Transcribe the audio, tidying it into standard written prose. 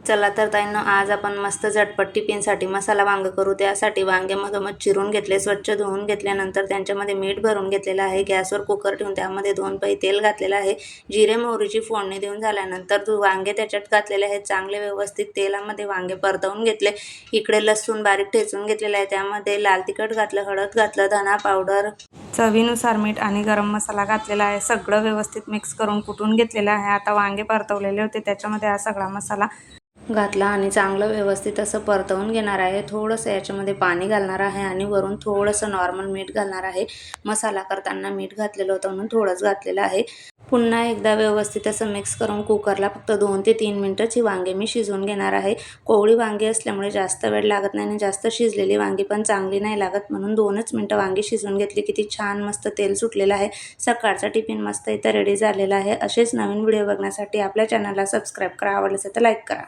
चला तर ताईंनो, आज आपण मस्त झटपट टिफिनसाठी मसाला वांगे करू। त्यासाठी वांगे मधोमध चिरून घेतले, स्वच्छ धुवून घेतल्यानंतर त्यांच्यामध्ये मीठ भरून घेतलेलं आहे। गॅसवर कुकर ठेवून त्यामध्ये 2 पळी तेल घातलेलं आहे। जिरे मोहरीची फोडणी देऊन झाल्यानंतर वांगे त्याच्यात घातलेले आहेत। चांगले व्यवस्थित तेलामध्ये वांगे परतवून घेतले। इकडे लसूण बारीक ठेचून घेतलेला आहे, त्यामध्ये लाल तिखट घातलं, हळद घातलं, धना पावडर, चवीनुसार मीठ आणि गरम मसाला घातलेला आहे। सगळं व्यवस्थित मिक्स करून कुटून घेतलेलं आहे। आता वांगे परतवलेले होते त्याच्यामध्ये हा सगळा मसाला घातला आणि चांगलं व्यवस्थित असं परतवून घेणार आहे। थोडंसं याच्यामध्ये पाणी घालणार आहे आणि वरून थोडंसं नॉर्मल मीठ घालणार आहे। मसाला करताना मीठ घातलेलं होतं म्हणून थोडंच घातलेलं आहे। पुन्हा एकदा व्यवस्थित असं मिक्स करून कुकरला फक्त 2 ते 3 मिनिटाची वांगे मी शिजवून घेणार आहे। कोवळी वांगी असल्यामुळे जास्त वेळ लागत नाही आणि जास्त शिजलेली वांगी पण चांगली नाही लागत, म्हणून 2च मिनिटं वांगी शिजवून घेतली। किती छान मस्त तेल सुटलेलं आहे। सकाळचा टिफिन मस्त इथं रेडी झालेला आहे। असेच नवीन व्हिडिओ बघण्यासाठी आपल्या चॅनलला सबस्क्राईब करा, आवडल्यास तर लाईक करा।